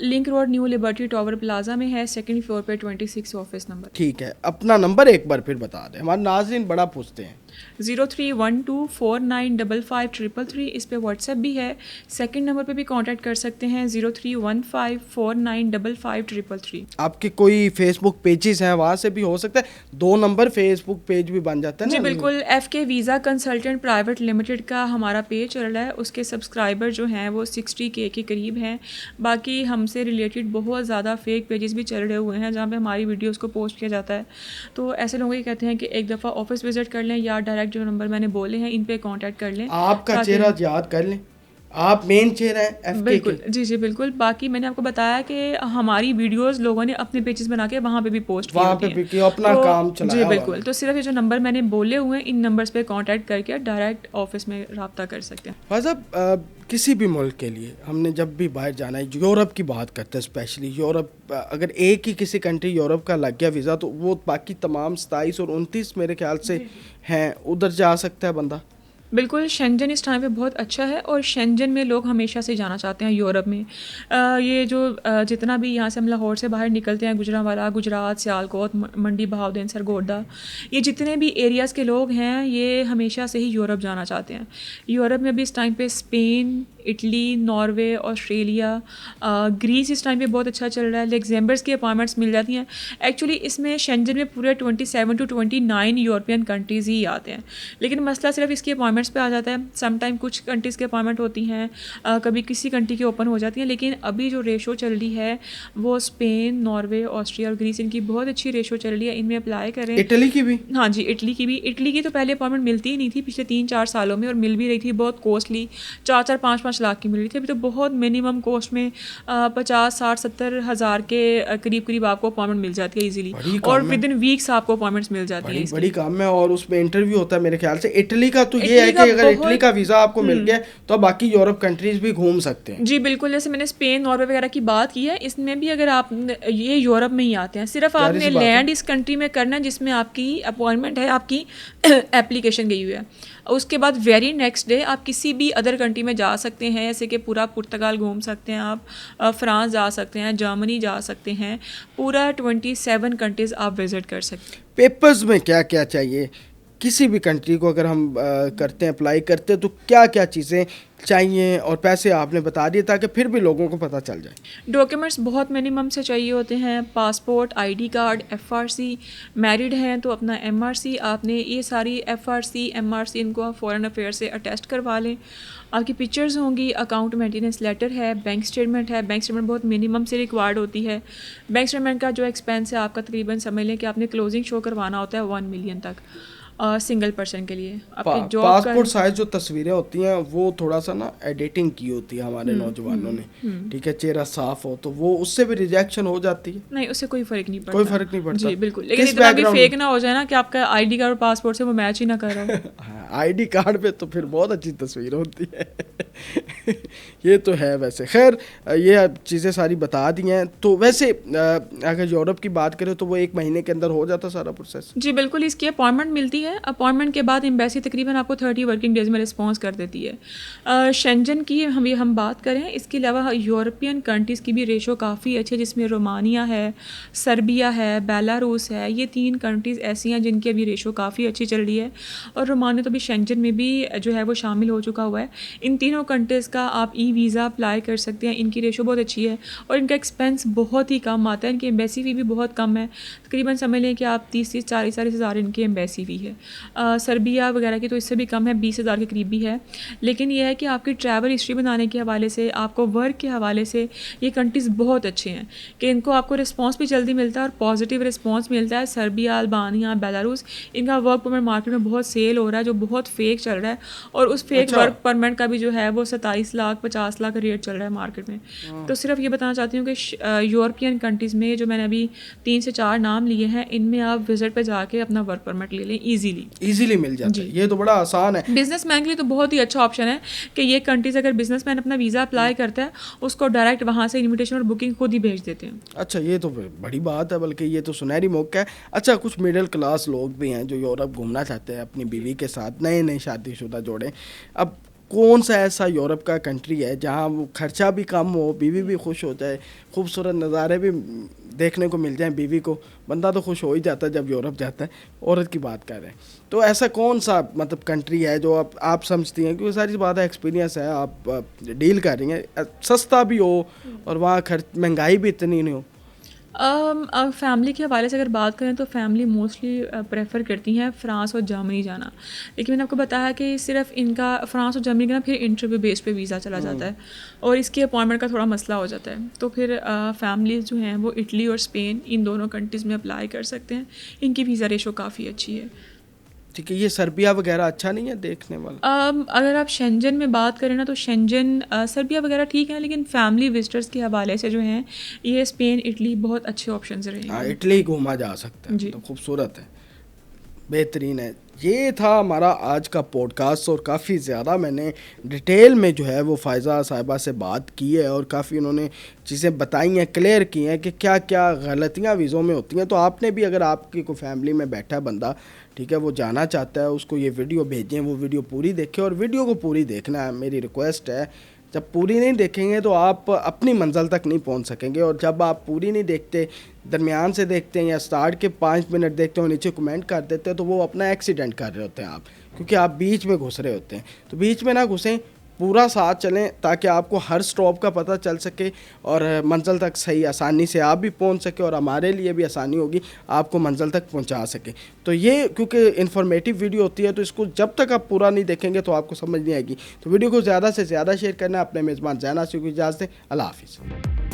Link road new liberty tower plaza में है, सेकंड फ्लोर पे, 26 ऑफिस नंबर। ठीक है, अपना नंबर एक बार फिर बता दें, हमारे नाज़रीन बड़ा पूछते हैं। 0312495533, इस पे व्हाट्सएप भी है। सेकंड नंबर पे भी कांटेक्ट कर सकते हैं, 0315495533। आपके कोई फेसबुक पेजेस हैं, वहाँ से भी हो सकता है, 2 नंबर फेसबुक पेज भी बन जाता है जी ना? बिल्कुल, FK visa consultant private limited का हमारा पेज चल रहा है, उसके सब्सक्राइबर जो हैं वो 60K के करीब हैं। बाकी हमसे रिलेटेड बहुत ज़्यादा फेक पेजेस भी चल रहे हुए हैं जहाँ पे हमारी वीडियोस को पोस्ट किया जाता है। तो ऐसे लोगों को कहते हैं कि एक दफ़ा ऑफिस विज़िट कर लें या डायरेक्ट जो नंबर मैंने बोले हैं इन पे कांटेक्ट कर लें। आपका चेहरा याद कर लें, आप मेन चेहरा है FK बिल्कुल, के। जी बिल्कुल। बाकी मैंने आपको बताया कि हमारी वीडियोस लोगों ने अपने पेजेस बना के वहाँ पे भी पोस्ट की वहाँ होती पे हैं। भी कि अपना तो काम चलाया जी हुआ बिल्कुल, है। तो सिर्फ ये जो नंबर मैंने बोले हुए हैं इन नंबर्स पे कांटेक्ट करके डायरेक्ट ऑफिस में रब्ता कर सकते हैं। मतलब किसी भी मुल्क के लिए हमने जब भी बाहर जाना है, यूरोप की बात करते हैं स्पेशली, यूरोप, अगर एक ही किसी कंट्री यूरोप का लग गया वीज़ा तो वो बाकी तमाम 27 और 29 मेरे ख्याल से हैं, उधर जा सकता है बंदा। बिल्कुल, शेंजन इस टाइम पे बहुत अच्छा है और शेंजन में लोग हमेशा से जाना चाहते हैं यूरोप में। ये जो जितना भी यहाँ से हम लाहौर से बाहर निकलते हैं, गुजरांवाला, गुजरात, सियालकोट, मंडी बहाउद्दीन, सरगोदा, ये जितने भी एरियाज़ के लोग हैं ये हमेशा से ही यूरोप जाना चाहते हैं। यूरोप में भी इस टाइम पे Spain, Italy, Norway, Australia, Greece इस टाइम पे बहुत अच्छा चल रहा है। लग्जमबर्ग की अपॉइंटमेंट्स मिल जाती हैं। एक्चुअली इसमें शेंजन में पूरे 27 to 29 यूरोपियन कंट्रीज़ ही आते हैं, लेकिन मसला सिर्फ इसकी अपॉइंटमेंट्स पे आ जाता है। सम टाइम कुछ कंट्रीज़ की अपॉइंटमेंट होती हैं, कभी किसी कंट्री की ओपन हो जाती हैं, लेकिन अभी जो रेशो चल रही है वो स्पेन, नॉर्वे, ऑस्ट्रिया और ग्रीस, इनकी बहुत अच्छी रेशो चल रही है, इनमें अप्लाई करें। इटली की भी? हाँ जी, इटली की भी। इटली की तो पहले अपॉइंटमेंट मिलती ही नहीं थी पिछले 3-4 सालों में, और मिल भी रही थी बहुत कॉस्टली, 4-4, 5-5 लाख की मिल रही थी। अभी तो बहुत मिनिमम कॉस्ट में 50, 60, 70 हज़ार के करीब आपको अपॉइंटमेंट मिल जाती है ईजिली, और विद इन वीक्स आपको अपॉइंटमेंट्स मिल जाती हैं। बड़ी काम है, और उसमें इंटरव्यू होता है मेरे ख्याल से। इटली का तो ये है कि अगर इटली का वीज़ा आपको मिल गया तो बाकी यूरोप कंट्रीज भी घूम सकते हैं। जी बिल्कुल, जैसे मैंने स्पेन, नॉर्वे वगैरह की बात की है, इसमें भी अगर आप ये यूरोप में ही आते हैं, सिर्फ आपने लैंड इस कंट्री में करना है जिसमें आपकी अपॉइंटमेंट है, आपकी एप्लीकेशन गई हुई है। उसके बाद वेरी नेक्स्ट डे आप किसी भी अदर कंट्री में जा सकते हैं, जैसे कि पूरा पुर्तगाल घूम सकते हैं आप, फ्रांस जा सकते हैं, जर्मनी जा सकते हैं, पूरा 27 कंट्रीज़ आप विज़िट कर सकते हैं। पेपर्स में क्या क्या चाहिए किसी भी कंट्री को अगर हम करते हैं, अप्लाई करते हैं, तो क्या क्या चीज़ें चाहिए, और पैसे आपने बता दिए ताकि फिर भी लोगों को पता चल जाए। डॉक्यूमेंट्स बहुत मिनिमम से चाहिए होते हैं, passport, ID card, FRC, married हैं तो अपना MRC, आपने ये सारी FRC, MRC इनको आप फॉरेन अफेयर से अटेस्ट करवा लें। आपकी पिक्चर्स होंगी, अकाउंट मेंटेनेंस लेटर है, बैंक स्टेटमेंट है। बैंक स्टेटमेंट बहुत मिनिमम से रिक्वायर्ड होती है। बैंक स्टेटमेंट का जो एक्सपेंस है आपका तकरीबन समझ लें कि आपने क्लोजिंग शो करवाना होता है 1 मिलियन तक सिंगल पर्सन के लिए। आपकी जॉब पासपोर्ट साइज जो तस्वीरें होती हैं वो थोड़ा सा ना एडिटिंग की होती है हमारे नौजवानों ने, ठीक है, चेहरा साफ हो तो वो उससे भी रिजेक्शन हो जाती है। नहीं, उससे कोई फ़र्क नहीं पड़ता, कोई फ़र्क नहीं पड़ता। जी बिल्कुल, लेकिन इतना भी फेक ना हो जाए ना कि आपका ID कार्ड और पासपोर्ट से वो मैच ही ना कर रहा हो। ID कार्ड पे तो फिर बहुत अच्छी तस्वीर होती है। ये तो है। वैसे खैर ये चीज़ें सारी बता दी हैं। तो वैसे अगर यूरोप की बात करें तो वो 1 महीने के अंदर हो जाता सारा प्रोसेस? जी बिल्कुल, इसकी अपॉइंटमेंट मिलती है। अपॉइंटमेंट के बाद एम्बेसी तकरीबन आपको 30 वर्किंग डेज़ में रिस्पॉन्स कर देती है। शेंजन की हम बात करें, इसके अलावा यूरोपियन कंट्रीज़ की भी रेशो काफ़ी अच्छी है, जिसमें रोमानिया है, सर्बिया है, बेलारूस है। ये 3 कंट्रीज़ ऐसी हैं जिनकी अभी रेशो काफ़ी अच्छी चल रही है, और रोमानिया तो अभी शेंजन में भी जो है वो शामिल हो चुका हुआ है। इन तीनों कंट्रीज़ का आप वीज़ा अप्लाई कर सकते हैं। इनकी रेशो बहुत अच्छी है और इनका एक्सपेंस बहुत ही कम आता है। इनकी एम्बेसी फ़ी भी बहुत कम है, तकरीबन समझ लें कि आप 30 40 हज़ार इनकी एम्बेसी फ़ी है। सर्बिया वगैरह की तो इससे भी कम है, 20 हज़ार के करीब भी है। लेकिन यह है कि आपकी ट्रैवल हिस्ट्री बनाने के हवाले से, आपको वर्क के हवाले से ये कंट्रीज़ बहुत अच्छे हैं कि इनको आपको रिस्पॉन्स भी जल्दी मिलता है और पॉजिटिव रिस्पॉन्स मिलता है। सर्बिया, अल्बानिया, बेलारूस, इनका वर्क परमिट मार्केट में बहुत सेल हो रहा है जो बहुत फेक चल रहा है, और उस फेक वर्क परमिट का भी जो है वो 27 40 लाख 50 लाख रेट चल रहा है मार्केट में। तो सिर्फ ये बताना चाहती हूँ कि यूरोपियन कंट्रीज़ में जो मैंने अभी 3 से 4 नाम लिए हैं, इनमें आप विजिट पे जाके अपना वर्क परमिट ले लें ईजीली मिल जाता है। ये तो बड़ा आसान है। बिजनेसमैन के लिए तो बहुत ही अच्छा ऑप्शन है कि ये कंट्रीज़ अगर बिजनेसमैन अपना वीज़ा अप्लाई करता है, उसको डायरेक्ट वहाँ से इन्विटेशन और बुकिंग खुद ही भेज देते हैं। अच्छा, ये तो बड़ी बात है, बल्कि ये तो सुनहरी मौका है। अच्छा, कुछ मिडिल क्लास लोग भी हैं जो यूरोप घूमना चाहते हैं अपनी बीवी के साथ, नए शादीशुदा जोड़े। अब कौन सा ऐसा यूरोप का कंट्री है जहाँ वो खर्चा भी कम हो, बीवी भी खुश हो जाए, खूबसूरत नज़ारे भी देखने को मिल जाए बीवी को? बंदा तो खुश हो ही जाता है जब यूरोप जाता है, औरत की बात कर रहे हैं। तो ऐसा कौन सा मतलब कंट्री है जो आप समझती हैं, क्योंकि सारी बात है, एक्सपीरियंस है, आप डील कर रही हैं, सस्ता भी हो और वहाँ महंगाई भी इतनी नहीं हो? अब फैमिली के हवाले से अगर बात करें तो फैमिली मोस्टली प्रेफर करती हैं फ़्रांस और जर्मनी जाना। लेकिन मैंने आपको बताया कि सिर्फ इनका फ़्रांस और जर्मनी का ना फिर इंटरव्यू बेस पे वीज़ा चला जाता है और इसकी अपॉइंटमेंट का थोड़ा मसला हो जाता है। तो फिर फैमिलीज़ जो हैं वो इटली और स्पेन, इन दोनों कंट्रीज़ में अप्लाई कर सकते हैं। इनकी वीज़ा रेशो काफ़ी अच्छी है। ठीक है। ये सर्बिया वगैरह अच्छा नहीं है देखने वाला? अगर आप शेंजन में बात करें ना तो शेंजन सर्बिया वगैरह ठीक है, लेकिन फैमिली विजिटर्स के हवाले से जो हैं ये स्पेन इटली बहुत अच्छे ऑप्शंस रहेंगे। हाँ, इटली घूमा जा सकता है, तो खूबसूरत है, बेहतरीन है। ये था हमारा आज का पॉडकास्ट और काफ़ी ज़्यादा मैंने डिटेल में जो है वो फ़ायज़ा साहिबा से बात की है और काफ़ी उन्होंने चीज़ें बताई हैं, क्लियर की हैं कि क्या क्या गलतियाँ वीज़ों में होती हैं। तो आपने भी, अगर आपकी कोई फैमिली में बैठा बंदा, ठीक है, वो जाना चाहता है, उसको ये वीडियो भेजें, वो वीडियो पूरी देखें और वीडियो को पूरी देखना है, मेरी रिक्वेस्ट है। जब पूरी नहीं देखेंगे तो आप अपनी मंजिल तक नहीं पहुंच सकेंगे, और जब आप पूरी नहीं देखते, दरमियान से देखते हैं या स्टार्ट के 5 मिनट देखते हो, नीचे कमेंट कर देते हैं, तो वो अपना एक्सीडेंट कर रहे होते हैं आप, क्योंकि आप बीच में घुस रहे होते हैं। तो बीच में ना घुसें, पूरा साथ चलें ताकि आपको हर स्टॉप का पता चल सके और मंजिल तक सही आसानी से आप भी पहुंच सके और हमारे लिए भी आसानी होगी आपको मंजिल तक पहुंचा सके। तो ये क्योंकि इन्फॉर्मेटिव वीडियो होती है, तो इसको जब तक आप पूरा नहीं देखेंगे तो आपको समझ नहीं आएगी। तो वीडियो को ज़्यादा से ज़्यादा शेयर करना। अपने मेज़बान ज़ैन आसिफ को इजाज़त दें। अल्लाह हाफ़िज़।